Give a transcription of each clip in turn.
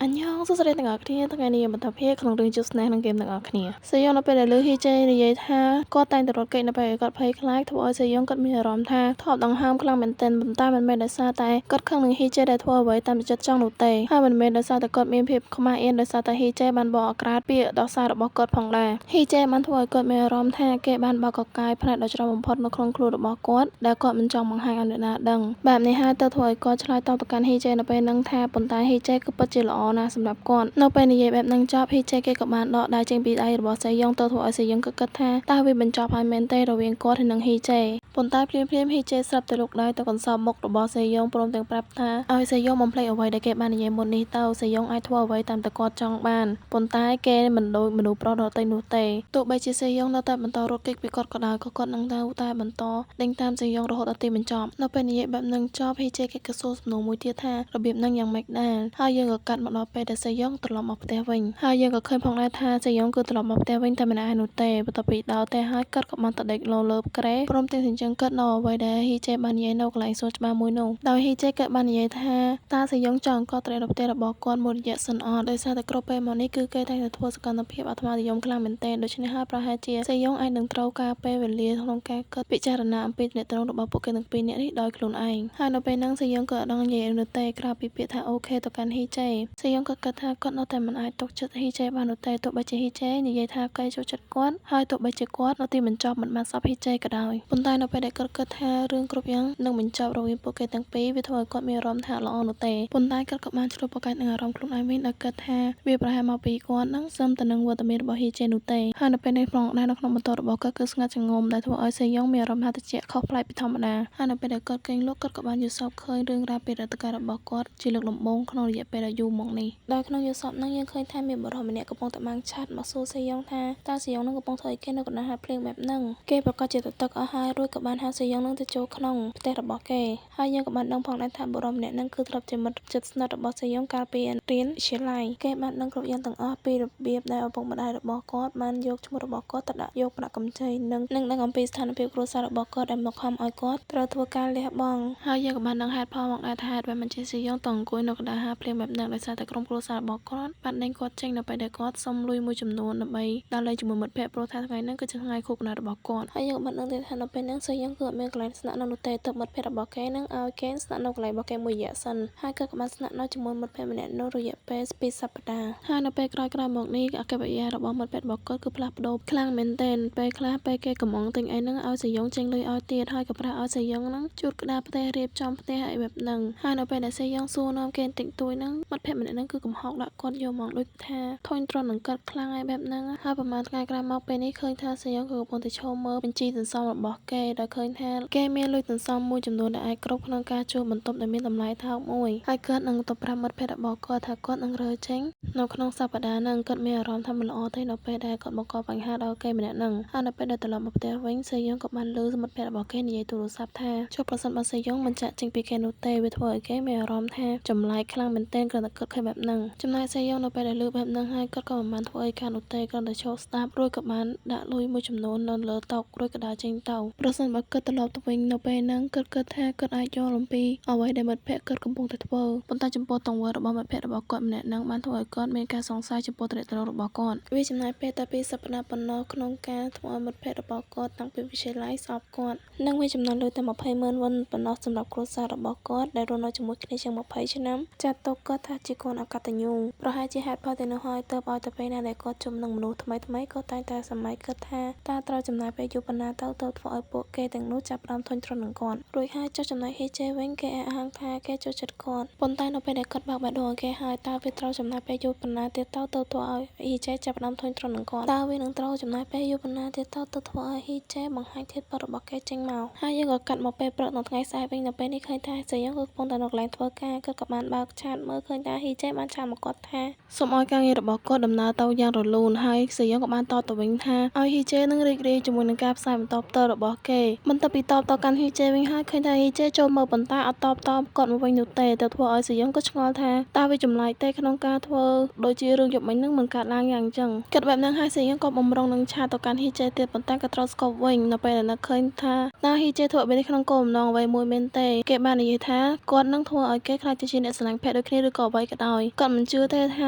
អញ្ញងសួស្តីទាំងអស់គ្នាថ្ងៃនេះបន្តភាពក្នុងរឿងជួបស្នេហ៍ក្នុងហ្គេមទាំងអស់គ្នាសេយ៉ុងនៅពេលដែលលើហ៊ីជេនិយាយថាគាត់តែងតែរត់គេចនៅពេលគាត់ភ័យខ្លាចធ្វើឲ្យសេយ៉ុងគាត់មានអារម្មណ៍ថាថប់ដង្ហើមខ្លាំងមែនទែនប៉ុន្តែមិនមែនដោយសារតែគាត់ខឹងនឹងហ៊ីជេដែលធ្វើអ្វីតាមចិត្តចង់នោះទេហើយមិនមែនដោយសារតែគាត់មានភាពខ្មាស់អៀនដោយសារតែហ៊ីជេបានបកអក្រាតពាក្យដោះសាររបស់គាត់ផងដែរហ៊ីជេបានធ្វើឲ្យគាត់មានអារម្មណ៍ថាគេបានបកកកាយផ្នែកដ៏ច្រឡំបំផុតនៅក្នុងខ្លួនរបស់គាត់ដែលគាត់មិនចង់បង្ហាញឲ្យអ្នកណាដឹងបែបនេះហើយទៅធ្វើឲ្យគាត់ឆ្លើយតបទៅកាន់ហ៊ីជេនៅពេលហ្នឹងថាប៉ុន្តែហ៊ីជេគឺពិតជាល្អណាស់សម្រាប់គាត់នៅពេលនិយាយបែបហ្នឹងចប់ហ៊ីជេគេក៏បានដកដៃចេញពីដៃរបស់សេយ៉ុងទៅធ្វើឲ្យសេយ៉ុងក៏គិតថាតើវាបញ្ចប់ហើយមែនទេរវាងគាត់ហើយនិងហ៊ីជេប៉ុន្តែភ្លាមហ៊ីជេស្រាប់តែលុកដៃទៅកន្សោបមុខរបស់សេយ៉ុងព្រមទាំងប្រាប់ថាឲ្យសេយ៉ុងបំភ្លេចអ្វីដែលគេបាននិយាយមុននេះទៅសេយ៉ុងអាចធ្វើអ្វីតាមតែគាត់ចង់បានប៉ុន្តែគេមិនដូចមនុស្សប្រុសដទៃនោះទេទោះបីជាសេយ៉ុងនៅតែបន្តរត់គេចពីគាត់ក៏ដោយក៏គាត់នឹងនៅតែបន្តដេញតាមសេយ៉ុងរហូតដល់ទីបញ្ចប់នៅពេលនិយាយបែបហ្នឹងចប់ហ៊ីជេគេក៏សួរសំណួរមួយទៀតថារបៀបហ្នឹងយ៉ាងម៉េចដែរហើយយើងក៏កាត់មកដល់ពេលដែលសេយ៉ុងត្រឡប់មកផ្ទះវិញហើយយើងក៏ឃើញផងដែរថាសេយ៉ុងគឺត្រឡប់មកផ្ទះវិញតែមិនឯនោះទេបន្ទាប់ពីដល់ផ្ទះហើយគាត់ក៏បានទៅដេកលើគ្រែព្រមទាំងជញ្ជឹងគាត់នៅអ្វីដែលហ៊ីជេបាននិយាយនៅកន្លែងសួនច្បារមួយនោះដោយហ៊ីជេគាត់បាននិយាយថាតើសេយ៉ុងចង់គាត់ត្រេកនៅផ្ទះរបស់គាត់មួយរយៈសិនអត់ដោយសារតែគ្រប់ពេលមកនេះគឺគេតែងតែធ្វើសកម្មភាពអាត្មានិយមខ្លាំងមែនទែនដូច្នេះហើយប្រហែលជាសេយ៉ុងអាចនឹងត្រូវការពេលវេលាក្នុងការគិតពិចារណាអំពីទំនាក់ទំនងរបស់ពួកគេទាំងពីរនាក់នេះដោយខ្លួនឯងហើយនៅពេលហ្នឹងសេយ៉ុងក៏អត់ដឹងនិយាយនោះទេក្រៅពីពាក្យថាអូខេទៅកាន់ហ៊ីជេសេយ៉ុងក៏គិតថាគាត់នៅតែមិនអាចទុកចិត្តហ៊ីជេបាននោះទេទោះបីជាហ៊ីជេនិយាយថាគេចូលចិត្តគាត់ហើយទោះបីជាគាត់នៅទីបញ្ចប់មិនបានស្អប់ហ៊ីជេក៏ដោយប៉ុន្តែនៅពេលដែលគាត់គិតថារឿងគ្រប់យ៉ាងនឹងបញ្ចប់រវាងពួកគេទាំងពីរវាធ្វើឲ្យគាត់មានអារម្មណ៍ថាល្អនោះទេប៉ុន្តែគាត់ក៏បានឆ្លុះប្រកែកនឹងអារម្មណ៍ខ្លួនឯងវិញដោយគិតថាវាប្រហែលមកពីគាត់នឹងសឹមទៅនឹងវត្តមានរបស់ហ៊ីជេនោះទេហើយនៅពេលនេះផងដែរនៅក្នុងបន្ទប់របស់គាត់គឺស្ងាត់ចងំដែលធ្វើឲ្យសេយ៉ុងមានអារម្មណ៍ថាត្រជាក់ខុសប្លែកពីធម្មតាហើយនៅពេលដែលគាត់គេងលក់គាត់ក៏បានយល់សប្តិឃើញរឿងរ៉ាវពីអតីតកាលរបស់គាត់ជាលើកដំបូងក្នុងរយៈពេលដ៏យូរមកនេះដោយក្នុងយល់សប្តិហ្នឹងយើងឃើញថាមានបុរសម្នាក់កំពុងតែបាំងឆ័ត្រមកសួរសេយ៉ុងថាតើសេយ៉ុងនឹងកំពុងធ្វើអីគេនៅកណ្ដាលហាលភ្លៀងបែបហ្នឹងគេប្រកាសជាទឹកអស់ហើយរួចក៏បានហៅសេយ៉ុងនឹងទៅចូលក្នុងផ្ទះរបស់គេហើយយើងក៏បានដឹងផងដែរថាបុរសម្នាក់ហ្នឹងគឺធ្លាប់ជាមិត្តជិតស្និទ្ធរបស់សេយ៉ុងកាលពីរៀនវិទ្យាល័យគេបានដឹងគ្រប់យ៉ាងទាំងអស់ពីរបៀបដែលឪពុកម្ដាយរបស់គាត់បានយកឈ្មោះរបស់គាត់ទៅដាក់យកប្រាក់កម្ចីនិងដឹងអំពីស្ថានភាពគ្រួសាររបស់គាត់ដែលមកខំឲ្យគាត់ត្រូវធ្វើការលះបង់ហើយយើងក៏បានដឹងហេតុផលមកដែរថាហេតុបែបមិនជាសេយ៉ុងតអង្គុយនៅកណ្ដាលហាលភ្លៀងបែបហ្នឹងដោយសារតែក្រុមគ្រួសាររបស់គាត់បានដេញគាត់ចេញនៅពេលដែលគាត់សុំលុយមួយចំនួនដើម្បីដើរលេងជាមួយមិត្តភ័ក្តិព្រោះថាថ្ងៃហ្នឹងគឺជាថ្ងៃខួបកំណើតរបស់គាត់ហើយយើងបានដឹងទៀតថានៅពេលហ្នឹងសេយ៉ុងគឺអត់មានកន្លែងស្នាក់នៅនោះទេទើបមិត្តភ័ក្តិរបស់គេនឹងឲ្យគេស្នាក់នៅកន្លែងរបស់គេមួយរយៈសិនហើយគាត់ក៏បានស្នាក់នៅជាមួយមិត្តភ័ក្តិម្នាក់នោះរយៈពេល2សប្តាហ៍ហើយនៅពេលក្រោយៗមកនេះអកប្បកិរិយារបស់មិត្តភ័ក្តិរបស់គាត់គឺផ្លាស់ប្ដូរខ្លាំងមែនទែនពេលខ្លះពេលគេកំងទិញអីហ្នឹងឲ្យសេយ៉ុងចេញលុយឲ្យទៀតហើយក៏ប្រាក់ឲ្យសេយ៉ុងហ្នឹងជួតក្តារផ្ទះរៀបចំផ្ទះអីបែបហ្នឹងហើយនៅពេលដែលសេយ៉ុងសួរនាំគេតិចតួចហ្នឹងមិត្តភ័ក្តិម្នាក់ហ្នឹងគឺកំហុសដាក់គាត់យកមកដូចថាធុញទ្រាន់នឹងគាត់ខ្លាំងហើយបែបហ្នឹងហើយប្រហែលថ្ងៃក្រោយមកពេលនេះឃើញថាសេយ៉ុងក៏កំពុងតែឈរមើលបញ្ជីសន្សំរបស់គេដោយឃើញថាគេមានលុយសន្សំមួយចំនួនដែលអាចគ្រប់ក្នុងការជួលបន្ទប់ដែលមានតម្លៃថោកមួយហើយគាត់នឹងទៅប្រាប់មិត្តភ័ក្តិរបស់គាត់ថាគាត់នឹងរើចេញនៅក្នុងសប្តាហ៍ហ្នឹងគាត់មានអារម្មណ៍ថាមិនល្អទេនៅពេលដែលគាត់បង្កបញ្ហាដល់គេម្នាក់ហ្នឹងហើយនៅពេលដែលត្រឡប់មកផ្ទះវិញសេយ៉ុងក៏បានលើមិត្តភ័ក្តិរបស់គេនិយាយទូរស័ព្ទថាចុះប្រសិនបើសេយ៉ុងមិនចាក់ចេញពីគេនោះទេវាធ្វើឲ្យគេមានអារម្មណ៍ថាចម្លែកខ្លាំងមែនទែនគ្រាន់តែគិតឃើញបែបហ្នឹងចំណែកសេយ៉ុងនៅពេលដែលលើបែបហ្នឹងហើយគាត់ក៏មិនបានធ្វើអីខាននោះទេគ្រាន់តែឈរស្ដាប់រួចក៏បានដាក់លុយមួយចំនួននៅលើតុរួចក៏ដើរចេញទៅប្រសិនបើគិតត្រឡប់ទៅវិញនៅពេលហ្នឹងគាត់គិតថាគាត់អាចយល់អំពីអ្វីដែលមិត្តភ័ក្តិគាត់កំពុងតែធ្វើប៉ុន្តែចំពោះទង្វើរបស់មិត្តភ័ក្តិរបស់គាត់ម្នាក់ហ្នឹងបានធ្វើឲ្យគាត់មានការសង្ស័យចំពោះទំនាក់ទំនងរបស់គាត់វាចំណាយពេលតែ2សប្តាហ៍ប៉ុណ្ណោះក្នុងការធ្វើឲ្យមិត្តភ័ក្តិរបស់គាត់តាំងពីវិទ្យាល័យស្អប់គាត់និងវាចំណាយលុយតែ200,000 វ៉ុនប៉ុណ្ណោះសម្រាប់គ្រួសាររបស់គាត់ដែលរស់នៅជាមួយគ្នាជាង20ឆ្នាំចាត់ទុកគាត់ថាជាកូនអកតញ្ញូប្រហែលជាហេតុផលទាំងនោះហើយទើបឲ្យទៅពេលណាដែលគាត់ជុំនឹងមនុស្សថ្មីៗក៏តែងតែសម័យគិតថាតើត្រូវចំណាយពេលយូរប៉ុណ្ណាទៅធ្វើឲ្យពួកគេទាំងនោះចាប់ផ្ដើមធុញទ្រាន់នឹងគាត់រួចហើយចុះចំណែកហ៊ីជេវិញគេអះអាងថាគេចូលចិត្តគាត់ប៉ុន្តែនៅពេលដែលគាត់បើកបេះដូងឲ្យគេហើយតើវាត្រូវចំណាយពេលយូរប៉ុណ្ណាទៀតទៅធ្វើឲ្យហ៊ីជេចាប់ផ្ដើមធុញទ្រាន់នឹងគាត់តើវានឹងត្រូវចំណាយពេលយូរប៉ុណ្ណាទៀតទៅធ្វើឲ្យហ៊ីជេបង្ហាញធាតុពិតរបស់គេចេញមកហើយយើងក៏កាត់មកពេលព្រឹកនៅថ្ងៃស្អែកវិញនៅពេលនេះឃើញថាសេយ៉ុងគឺកំពុងតែនៅកន្លែងធ្វើការគាត់ក៏បានបើកឆាតមើលឃើញថាហ៊ីជេបានឆាតមកគាត់ថាសូមឲ្យការងាររបស់គាត់ដំណើរទៅយ៉ាងរលូនហើយសេយ៉ុងក៏បានតបទៅវិញថាឲ្យហ៊ីជេនឹងរីករាយជាមួយនឹងការផ្សាយបន្តផ្ទាល់របស់គេបន្ទាប់ពីតបទៅកាន់ហ៊ីជេវិញហើយឃើញថាហ៊ីជេចូលមើលប៉ុន្តែអត់តបគាត់មកវិញនោះទេទៅធ្វើឲ្យសេយ៉ុងក៏ឆ្ងល់ថាតើវាចម្លែកទេក្នុងការធ្វើដូចជារឿងយប់មិញហ្នឹងមិនកើតឡើងយ៉ាងអញ្ចឹងគិតបែបហ្នឹងហើយសេយ៉ុងក៏បំរុងនឹងឆាតទៅកាន់ហ៊ីជេទៀតប៉ុន្តែក៏ត្រូវស្គប់វិញនៅពេលដែលនឹកឃើញថាតើហ៊ីជេធ្វើបែបនេះក្នុងគោលបំណងអ្វីមួយមែនទេគេបាននិយាយថាគាត់នឹងធ្វើឲ្យគេខ្លាចទៅជាអ្នកស្រឡាញ់ភ័ក្រដូចគ្នាឬក៏អ្វីក៏ដោយ ឲ្យគាត់មិនជឿទេថា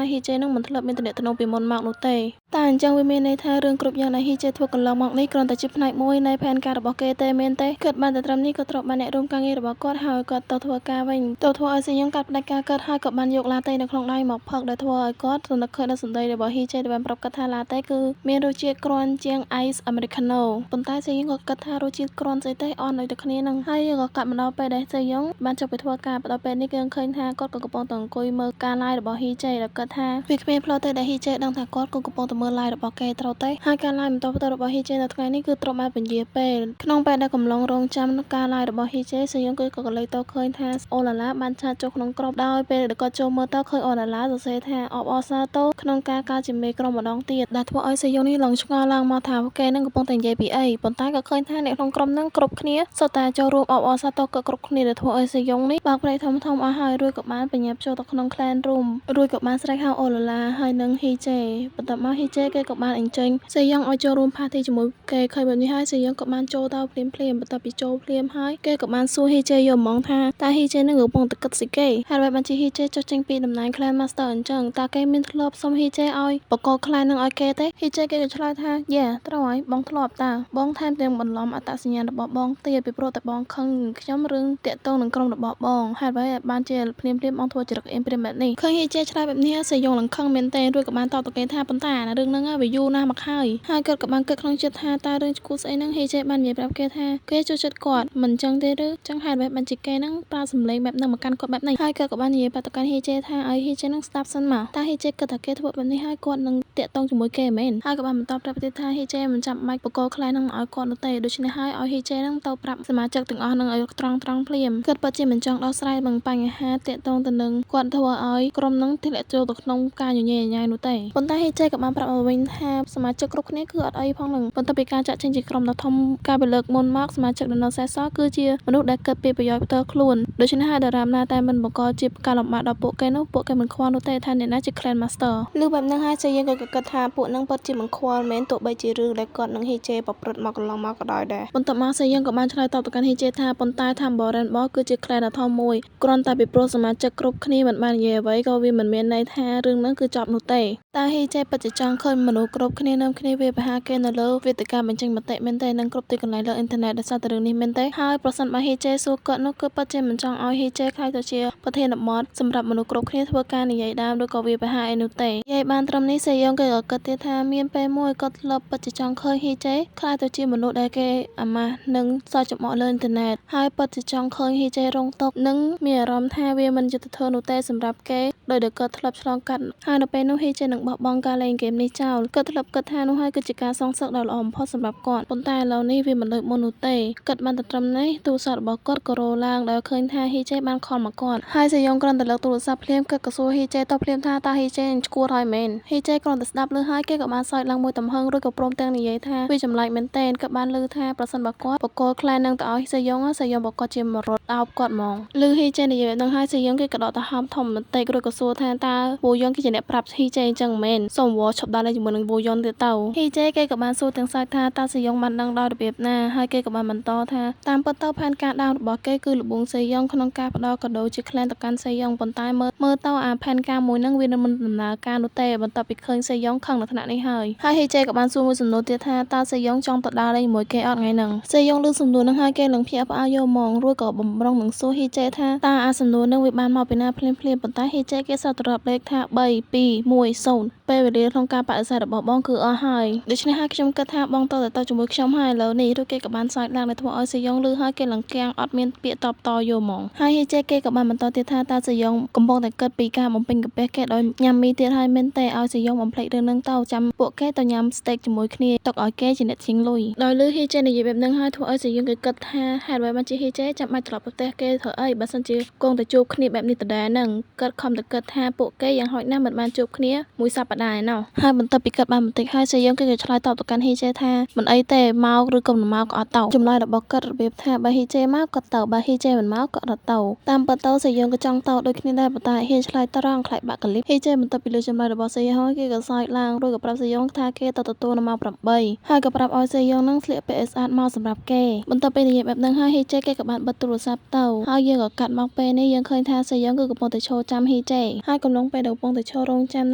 ហ៊ីចេនឹងមិនធ្លាប់មានទំនាក់ទំនងពីមុនមកនោះទេតែអញ្ចឹងវាមានន័យថារឿងគ្រប់យ៉ាងដែលហ៊ីចេធ្វើកន្លងមកនេះគ្រាន់តែជាផ្នែកមួយនៃផែនការរបស់គេទេមែនទេគាត់បានតែត្រឹមនេះក៏ត្រូវបានអ្នករួមការងាររបស់គាត់ហើយគាត់ទៅធ្វើការវិញទៅធ្វើឲ្យសេយ៉ុងកាត់ផ្ដាច់ការកើតហើយក៏បានយកឡាតេនៅក្នុងដៃមកផឹកដែលធ្វើឲ្យគាត់រនឹកឃើញដល់សម្ដីរបស់ហ៊ីចេដែលបានប្រាប់គាត់ថាឡាតេគឺមានរសជាតិគ្រាន់ជាង Ice Americano ប៉ុន្តែសេយ៉ុងក៏គិតថារសជាតិគ្រាន់ស្អីទេអន់ដូចតែគ្នានឹងហើយក៏កាត់មកដល់ពេលដែលសេយ៉ុងបានចុះទៅធ្វើការដល់ពេលនេះគឺឃើញថាគាត់ក៏កំពុងតែអង្គុយមើលការ live របស់ហ៊ីចេដែលគាត់ថាវាគ្មានផ្លូវទេដែលហ៊ីចេដឹងថាគាត់ក៏កំពុងតែមើល live របស់គេត្រូវទេហើយការ live បន្តផ្ទាល់របស់ហ៊ីចេនៅថ្ងៃនេះគឺត្រូវបានពន្យាពេលក្នុងពេលដែលកំឡុងរងចាំការ live របស់ហ៊ីចេសេយ៉ុងគឺក៏កលេចទៅឃើញថាអូឡាឡាបានឆាតចូលក្នុងក្រុមដោយពេលដែលគាត់ចូលមើលទៅឃើញអូឡាឡាសរសេរថាអបអរសាទរក្នុងការកើតជាមេក្រុមម្ដងទៀតដែលធ្វើឲ្យសេយ៉ុងនេះឡើងឆ្ងល់ឡើងមកថាគេនឹងកំពុងតែនិយាយពីអីប៉ុន្តែក៏ឃើញថាអ្នកក្នុងក្រុមនឹងគ្រប់គ្នាសុទ្ធតែចូលរួមអបអរសាទរគ្រប់គ្នាដែលធ្វើឲ្យសេយ៉ុងនេះបើកភ្នែកធំៗអស់ហើយរួចក៏បានបញ្ញាប់ចូលទៅក្នុង clan room រួចក៏បានស្រែកហៅអូឡាឡាហើយនឹងហ៊ីចេបន្ទាប់មកហ៊ីចេគេក៏បានអញ្ជើញសេយ៉ុងឲ្យចូលរួម party ជាមួយគេឃើញបែបនេះហើយសេយ៉ុងក៏បានចូលទៅភ្លាមបន្ទាប់ពីចូលភ្លាមហើយគេក៏បានសួរហ៊ីចេយកហ្មងថាតើហ៊ីចេនឹងកំពុងតែគិតស្អីគេហើយបែបបានជាហ៊ីចេចុះចេញពីតំណែង clan master អញ្ចឹងតើគេមានធ្លាប់សុំហ៊ីចេឲ្យបកក clan នឹងឲ្យគេទេហ៊ីចេគេក៏ឆ្លើយថាយ៉ាត្រូវហើយបងធ្លាប់តើបងថែមទាំងបន្លំអត្តសញ្ញាណរបស់បងទៀតពីព្រោះតែបងខឹងខ្ញុំរឿងតាក់ទងនឹងក្រុមរបស់បងហើយបែបបានជាភ្លាមបងធ្វើចរិតអៀនព្រាមបែបនេះឃើញហ៊ីចេឆ្លើយបែបនេះសេយ៉ុងឡើងខឹងមែនទែនរួចក៏បានតបទៅគេថាប៉ុន្តែរឿងហ្នឹងវាយូរណាស់មកហើយគាត់ក៏បានគិតក្នុងចិត្តថាតើរឿងឈ្គូស្អីហ្នឹងហ៊ីចេបាននិយាយប្រាប់គេថាគេចូលចិត្តគាត់មិនចឹងទេឬចឹងហេតុបែបបានជាគេហ្នឹងប្រើសម្លេងបែបហ្នឹងមកកាន់គាត់បែបនេះហើយគាត់ក៏បាននិយាយប្រាប់ទៅកាន់ហ៊ីចេថាឲ្យហ៊ីចេហ្នឹងស្ដាប់សិនមកតើហ៊ីចេគិតថាគេធ្វើបែបនេះហើយគាត់នឹងតាក់ទងជាមួយគេមែនហើយក៏បានបន្តប្រាប់ទៀតថាហ៊ីចេមិនចាំបាច់បកកខ្លាំងហ្នឹងមកឲ្យគាត់នោះទេដូច្នេះហើយឲ្យហ៊ីចេហ្នឹងទៅប្រាប់សមាជិកទាំងអស់ហ្នឹងឲ្យត្រង់ភ្លាមគាត់ពិតជាមិនចង់ដោះស្រាយនឹងបញ្ហាតាក់ទងទៅនឹងគាត់ធ្វើឲ្យក្រុមហ្នឹងធ្លាក់ចូលទៅក្នុងការញញែញញ៉ៃនោះទេប៉ុន្តែហ៊ីចេក៏បានប្រាប់ឲ្យវិញថាសមាជិកគ្រប់គ្នាគឺអត់អីផងនឹងបន្ទាប់ពីការចាក់ចេញជាក្រុមដ៏ធំការពីលើកមុនមកសមាជិកដែលនៅសេសសល់គឺជាមនុស្សដែលគិតពីប្រយោជន៍ផ្ទាល់ខ្លួនដូច្នេះហើយតារាមណាតែមិនបង្កជាការលំបាកដល់ពួកគេនោះពួកគេមិនខ្វល់នោះទេថាអ្នកណាជា Clan Master ឬបែបហ្នឹងហើយសេយើងក៏គិតថាពួកហ្នឹងពិតជាមិនខ្វល់មែនទោះបីជារឿងដែលគាត់នឹងហ៊ីចេប្រព្រឹត្តមកកន្លងមកក៏ដោយដែរបន្ទាប់មកសេយើងក៏បានឆ្លើយតបទៅកាន់ហ៊ីចេថាប៉ុន្តែថា Rainbow គឺជា Clan ដ៏ធំមួយគ្រាន់តែពីព្រោះសមាជិកគ្រប់គ្នាមិនបាននិយាយអ្វីក៏វាមិនមានន័យថារឿងហ្នឹងគឺចប់នោះទេតើហ៊ីចេពិតជាចង់ឃើញមនុស្សគ្រប់គ្នានាំគ្នាវាប្រហារគេនៅលើវេទិកាបញ្ចេញមតិមែនទេនិងគ្រប់ទីកន្លែងលើអ៊ីនធឺណិតដោយសារតែរឿងនេះមែនទេហើយប្រសិនបើហ៊ីចេសួរគាត់នោះគឺពិតជាមិនចង់ឲ្យហ៊ីចេខ្លាយទៅជាប្រធានបទសម្រាប់មនុស្សគ្រប់គ្នាធ្វើការនិយាយដើមឬក៏វាប្រហារអីនោះទេនិយាយបានត្រឹមនេះសេយ៉ុងគេក៏គិតទៀតថាមានពេលមួយគាត់ធ្លាប់ពិតជាចង់ឃើញហ៊ីចេខ្លាយទៅជាមនុស្សដែលគេអាម៉ាស់និងសើចចំអកលើអ៊ីនធឺណិតហើយពិតជាចង់ឃើញហ៊ីចេរងទុក្ខនិងមានអារម្មណ៍ថាវាមិនយុត្តិធម៌នោះទេសម្រាប់គេដោយដែលគាត់ធ្លាប់ឆ្លងកាត់ហើយនៅពេលនោះហ៊ីចេនឹងបោះបង់ការលេងហ្គេមនេះចោលគាត់ធ្លាប់គិតថានោះហើយគឺជាការសងសឹកដ៏ល្អបំផុតសម្រាប់គាត់ប៉ុន្តែឥឡូវនេះវាមិនដូចមុននោះទេគាត់បានតែត្រឹមនេះទូរស័ព្ទរបស់គាត់ក៏រោឡើងដោយឃើញថាហ៊ីចេបានខលមកគាត់ហើយសេយ៉ុងគ្រាន់តែលើកទូរស័ព្ទភ្លាមគាត់ក៏សួរហ៊ីចេទៅភ្លាមថាតើហ៊ីចេឈួតហើយមែនហ៊ីចេគ្រាន់តែស្ដាប់ឮហើយគេក៏បានសើចឡើងមួយទំហឹងរួចក៏ព្រមទាំងនិយាយថាវាចម្លែកមែនទែនគាត់បានឮថាប្រសិនបើគាត់បកគោខ្លែងនឹងទៅឲ្យសេយ៉ុងបកគាត់ជាមរត់អោបគាត់ហ្មងឮហ៊ីចេនិយាយបែបហ្នឹងហើយសេយ៉ុងគេក៏ដកដង្ហើមធំបន្តិចរួចក៏សួរថាតើវូយ៉ុនគឺជាអ្នកប្រាប់ហ៊ីចេអញ្ចឹងមែនសូមវល់ឈប់ដើរលេងជាមួយនឹងវូយ៉ុនទៀតទៅហ៊ីចេគេក៏បានសួរទាំងសើចថាតើសេយ៉ុងបានដឹងដល់របៀបណាហើយគេក៏បានបន្តថាតាមពិតទៅផែនការដើមរបស់គេគឺលបងសេយ៉ុងក្នុងការផ្ដល់កាដូជា Clan ទៅកាន់សេយ៉ុងប៉ុន្តែមើលទៅអាផែនការមួយហ្នឹងវាមិនដំណើរការនោះទេបន្ទាប់ពីឃើញសេយ៉ុងខឹងនៅថ្នាក់នេះហើយហ៊ីចេក៏បានសួរមួយសំណួរទៀតថាតើសេយ៉ុងចង់ទៅដើរលេងជាមួយគេអត់ថ្ងៃហ្នឹងសេយ៉ុងឮសំណួរហ្នឹងហើយគេនឹងភ្ញាក់ផ្អើលយកហ្មងរួចក៏បំរុងនឹងសួរហ៊ីចេថាតើអាសំណួរហ្នឹងវាបានមកពីណាភ្លាមប៉ុន្តែហ៊ីចេគេសើចទៅរាប់លេខថា3 2 1 0ពេលវេលាក្នុងការបដិសេធរបស់បងគឺអស់ហើយដូច្នេះហើយខ្ញុំគិតថាបងទៅជាមួយខ្ញុំហើយឥឡូវនេះឬគេក៏បានសើចឡើងដែលធ្វើឲ្យសេយ៉ុងឮហើយគេឡើងគាំងអត់មានពាក្យតបតយកហ្មងហើយហ៊ីចេគេក៏បានបន្តទៀតថាតើសេយ៉ុងកំពុងតែគិតពីការបំពេញកាពះគេដោយញ៉ាំមីទៀតហើយមែនទេឲ្យសេយ៉ុងបំភ្លេចរឿងហ្នឹងទៅចាំពួកគេទៅញ៉ាំស្តេកជាមួយគ្នាទុកឲ្យគេជាអ្នកជាងលុយដោយឮហ៊ីចេនិយាយបែបហ្នឹងហើយធ្វើឲ្យសេយ៉ុងគេគិតថាហេតុអ្វីបានជាហ៊ីចេចាំបាច់ត្រឡប់ទៅផ្ទះគេធ្វើអីបើសិនជាគង់តែជួបគ្នាបែបនេះដដែលហ្នឹងគាត់ខំតែគិតថាពួកគេយ៉ាងហោចណាស់មិនបានជួបគ្នាមួយសប្តាហ៍ឯណោះហើយ ហើយបន្ទាប់ពីគាត់បានបន្តិចហើយសេយ៉ុងគេឆ្លើយតបទៅកាន់ហ៊ីចេថាមិនអីទេមកឬក៏មិនមកក៏អត់ទៅចម្លើយរបស់គាត់របៀបថាបើហ៊ីចេមកក៏ទៅបើហ៊ីចេមិនមកក៏អត់ទៅតាមពិតទៅសេយ៉ុងក៏ចង់ទៅដូចគ្នាដែរប៉ុន្តែហ៊ីឆ្លើយត្រង់ខ្លាចបាក់កលិបហ៊ីចេបន្ទាប់ពីលើចម្លើយរបស់សេយ៉ុងហើយគេក៏សើចឡើងរួចក៏ប្រាប់សេយ៉ុងថាគេទៅទទួលនៅម៉ោង 8ហើយក៏ប្រាប់ឲ្យសេយ៉ុងនឹងស្លៀកពាក់ឲ្យស្អាតមកសម្រាប់គេបន្ទាប់ពីនិយាយបែបហ្នឹងហើយហ៊ីចេគេក៏បានបិទទូរស័ព្ទទៅហើយយើងក៏កាត់មកពេលនេះយើងឃើញថាសេយ៉ុងគឺកំពុងតែឈរចាំហ៊ីចេហើយកំឡុងពេលដែលកំពុងតែឈររងចាំហ្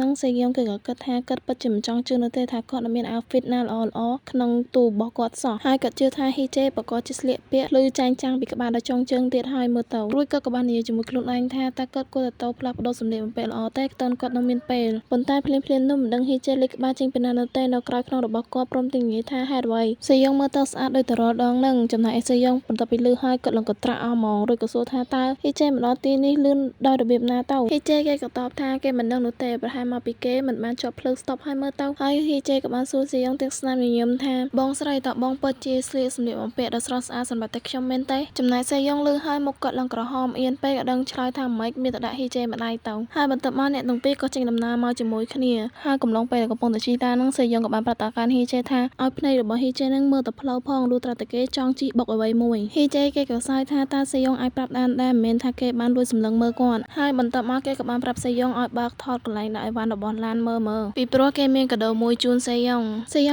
នឹងសេយ៉ុងគេក៏គិតថាគាត់ពិតជាមិនចង់ជឿនៅទេថាគាត់នឹងមាន outfit ណាល្អៗក្នុងទូរបស់គាត់សោះហើយគាត់ជឿថាហ៊ីចេប្រកាសជាស្លៀកពាក់លឺចាញ់ចាំងពីក្បាលដល់ចុងជើងទៀតហើយមើលទៅរួចគាត់ក៏បាននិយាយជាមួយខ្លួនឯងថាតើគាត់គួរតែទៅផ្លាស់ប្ដូរសម្លៀកបំពាក់ល្អទេតើគាត់នឹងមានពេលប៉ុន្តែភ្លាមៗនោះមិនដឹងហ៊ីចេលេចក្បាលចេញពីណានៅទេនៅក្រោយខ្នងរបស់គាត់ព្រមទាំងនិយាយថាហេតុអ្វីសេយ៉ុងមើលទៅស្អាតដូចតរដងហ្នឹងចំណែកឯសេយ៉ុងបន្ទាប់ពីលឺហើយគាត់ឡើងក៏ត្រាក់អស់ហ្មងរួចក៏សួរថាតើហ៊ីចេមកដល់ទីនេះលឿនដោយរបៀបណាទៅហ៊ីចេគេក៏តបថាគេមិនដឹងនោះទេប្រហែលមកពីគេមិនបានជាប់ភ្លើងស្តុបហើយមើលទៅហើយហ៊ីចេក៏បានសួរសេយ៉ុងទាំងស្នាមញញឹមថាបងស្រីតើបងពិតជាស្លៀកសម្លៀកបំពាក់ដ៏ស្រស់ស្អាតសម្រាប់តែខ្ញុំមែនទេចំណែកសេយ៉ុងលឺហើយមុខគាត់ឡើងក្រហមអៀនពេកក៏ដឹងឆ្លើយថាមិនមានតែដាក់ហ៊ីចេម្ដាយទៅហើយបន្ទាប់មកអ្នកទាំងពីរក៏ចេញដំណើរមកជាមួយគ្នាហើយកំឡុងពេលដែលកំពុងតែជិះឡានហ្នឹងសេយ៉ុងក៏បានប្រាប់តាកាន់ហ៊ីចេថាឲ្យភ្នែករបស់ហ៊ីចេហ្នឹងមើលទៅផ្លូវផងលុះត្រាតែគេចង់ជិះបុកអ្វីមួយហ៊ីចេគេក៏សើចថាតើសេយ៉ុងអាចប្រាប់បានដែរមិនមែនថាគេបានលួចសម្លឹងមើលគាត់ហើយបន្ទាប់មកគេក៏បានប្រាប់សេយ៉ុងឲ្យបើកថតកន្លែងដាក់អីវ៉ាន់របស់ឡានមើលពីព្រោះគេមានកាដូមួយជូនសេយ៉ុង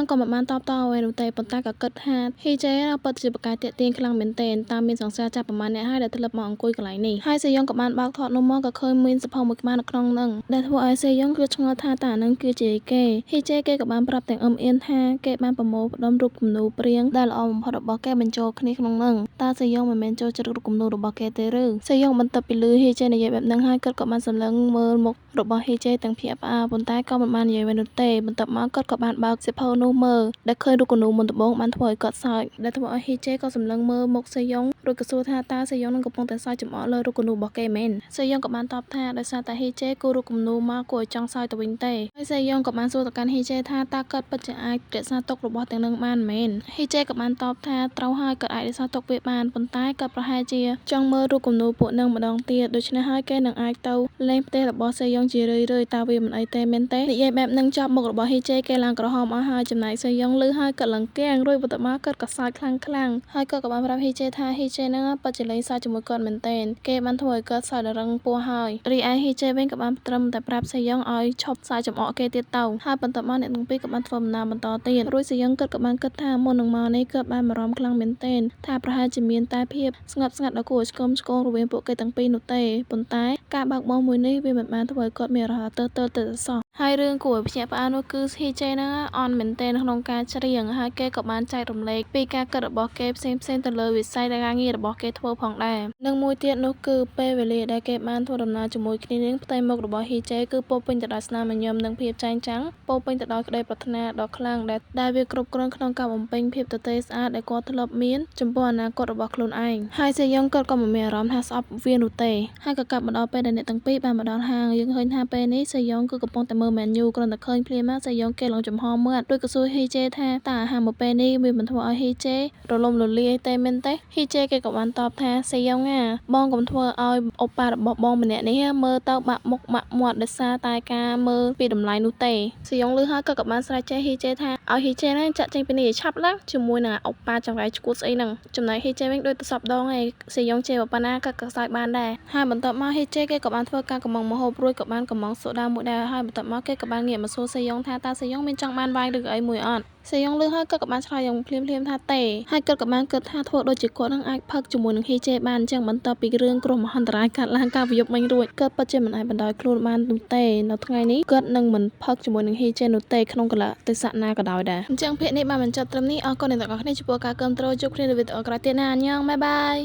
ក៏មិនបានតបតអ្វីនោះទេប៉ុន្តែក៏គិតថាហ៊ីចេពិតជាប្រកែកតាក់ទាញខ្លាំងមែនទែនតាមមានសង្សារចាស់ប្រមាណអ្នកហើយដែលធ្លាប់មកអង្គុយកន្លែងនេះហើយសេយ៉ុងក៏បានបើកថតនោះមកក៏ឃើញមានសភៅមួយក្បាលនៅក្នុងហ្នឹងដែលធ្វើឲ្យសេយ៉ុងគឺឆ្ងល់ថាតើអាហ្នឹងគឺជាគេហ៊ីចេគេក៏បានប្រាប់ទាំងអ៊ំអៀនថាគេបានប្រមូលផ្ដុំរូបគំនូរព្រាងដែលល្អបំផុតរបស់គេបញ្ចូលគ្នាក្នុងហ្នឹងតើសេយ៉ុងមិនមែនចូលចិត្តរូបគំនូររបស់គេទេឬសេយ៉ុងបន្ទាប់ពីលឺហ៊ីចេនិយាយបែបហ្នឹងហើយគាត់ក៏បានសម្លឹងមើលមុខរបស់ហ៊ីចេទាំងភ្ញាក់ផ្អើលប៉ុន្តែក៏មិនបាននិយាយអ្វីនោះទេបន្ទាប់មកគាត់ក៏បានបើកសៀវភៅនោះមើលដែលឃើញរូបគំនូរមុនដំបូងបានធ្វើឲ្យគាត់សើចដែលធ្វើឲ្យហ៊ីចេក៏សម្លឹងមើលមុខសេយ៉ុងរួចក៏សួរថាតើសេយ៉ុងនឹងកំពុងតែសើចចំអកលើរូបគំនូររបស់គេមែនសេយ៉ុងក៏បានតបថាដោយសារតែហ៊ីចេគូររូបគំនូរមកគួរឲ្យចង់សើចទៅវិញទេហើយសេយ៉ុងក៏បានសួរទៅកាន់ហ៊ីចេថាតើគាត់ពិតជាអាចរក្សាទុករបស់ទាំងនឹងបានមែនហ៊ីចេក៏បានតបថាត្រូវហើយគាត់អាចរក្សាទុកវាបានប៉ុន្តែគាត់ប្រហែលជាចង់មើលរូបគំនូរពួកនឹងម្ដងទៀតដូច្នេះហើយគេនឹងអាចទៅលេងផ្ទះរបស់សេយ៉ុងជារឿយៗតើវាមិនអីទេមែនទេនិយាយបែបហ្នឹងចប់មុខរបស់ហ៊ីចេគេឡើងក្រហមអស់ហើយចំណែកសេយ៉ុងលឺហើយគាត់ឡើងគាំងរួចបន្ទាប់មកគាត់ក៏សើចខ្លាំងហើយគាត់ក៏បានប្រាប់ហ៊ីចេថាហ៊ីចេហ្នឹងពិតជាលេងសើចជាមួយគាត់មែនទែនគេបានធ្វើឲ្យគាត់សើចរឹងពោះហើយរីឯហ៊ីចេវិញក៏បានត្រឹមតែប្រាប់សេយ៉ុងឲ្យឈប់សើចចំអកគេទៀតទៅហើយបន្ទាប់មកអ្នកទាំងពីរក៏បានធ្វើដំណើរបន្តទៀតរួចសេយ៉ុងគាត់ក៏បានគិតថាមុននឹងមកនេះគាត់បានបារម្ភខ្លាំងមែនទែនថាប្រហែលជាមានតែភាពស្ងប់ស្ងាត់ដ៏គួរឲ្យឆ្គមឆ្គងរវាងពួកគេទាំងពីរនោះទេប៉ុន្តែការបើកបរមួយនេះវាមិនបានធ្វើឲ្យគាត់មានអារម្មណ៍ទើសទៅសោះហើយរឿងគួរឲ្យភ្ញាក់ផ្អើលនោះគឺហ៊ីចេហ្នឹងអន់មែនទែនក្នុងការច្រៀងហើយគេក៏បានចែករំលែកពីការគិតរបស់គេផ្សេងទៅលើវិស័យការងាររបស់គេធ្វើផងដែរនិងមួយទៀតនោះគឺពេលវេលាដែលគេបានធ្វើដំណើរជាមួយគ្នានឹងផ្ទៃមុខរបស់ហ៊ីចេគឺពោរពេញទៅដោយស្នាមញញឹមនិងភាពចែងចាំងពោរពេញទៅដោយក្តីប្រាថ្នាដ៏ខ្លាំងដែលវាគ្រប់គ្រាន់ក្នុងការបំពេញភាពទទេស្អាតដែលគាត់ធ្លាប់មានចំពោះអនាគតរបស់ខ្លួនឯងហើយសេយ៉ុងគាត់ក៏មិនមានអារម្មណ៍ថាស្អប់វានោះទេហើយក៏កាប់មកដល់ពេលដែលអ្នកទាំងពីរបានមកដល់ហាងយើងឃើញថាពេលនេះសេយ៉ុងគឺកំពុងតែមើលមែនយូគ្រាន់តែឃើញភ្លាមមកសេយ៉ុងគេឡើងចំហមាត់ដូចក៏សួរហ៊ីចេថាតើអាហារមួយពេលនេះវាមិនធ្វើឲ្យហ៊ីចេរលំរលាយទេមែនទេហ៊ីចេគេក៏បានតបថាសេយ៉ុងបងកុំធ្វើឲ្យអូប៉ារបស់បងម្នាក់នេះមើលទៅបាក់មុខបាក់មាត់ដោយសារតែការមើលពីតម្លៃនោះទេសេយ៉ុងលឺហើយក៏បានស្រែកចេះហ៊ីចេថាឲ្យហ៊ីចេហ្នឹងចាក់ចេញពីនេះឲ្យឆាប់ឡើងជាមួយនឹងអូប៉ាចង្រៃឈួតស្អីហ្នឹងចំណែកហ៊ីចេវិញដូចទៅសពដងឯងសេយ៉ុងចេះប៉ុណ្ណាក៏សើចបានដែរហើយបន្ទាប់មកហ៊ីចេគេក៏បានធ្វើការកម្មង់ម្ហូបរួចក៏បានកម្មង់សូដាមួយដែរហើយបន្ទាប់មកគេក៏បានងាកមកសួរសេយ៉ុងថាតើសេយ៉ុងមានចង់បានវាយឬក៏អីមួយអត់សេយ៉ុងលឺហើយគាត់ក៏បានឆ្លើយយ៉ាងភ្លាមៗថាទេហើយគាត់ក៏បានគិតថាធ្វើដូចជាគាត់នឹងអាចផឹកជាមួយនឹងហ៊ីចេបានអញ្ចឹងបន្ទាប់ពីរឿងគ្រោះមហន្តរាយកាត់ឡើងការប្រយុទ្ធមិញរួចគាត់ពិតជាមិនអាចបណ្ដោយខ្លួនបាននោះទេនៅថ្ងៃនេះគាត់នឹងមិនផឹកជាមួយនឹងហ៊ីចេនោះទេក្នុងកលៈទេសៈណាក៏ដោយដែរអញ្ចឹងភាគនេះបានបញ្ចប់ត្រឹមនេះអរគុណអ្នកទាំងអស់គ្នាចំពោះការគាំទ្រជួបគ្នានៅវីដេអូក្រោយទៀតណាអញ្ញងបាយបាយ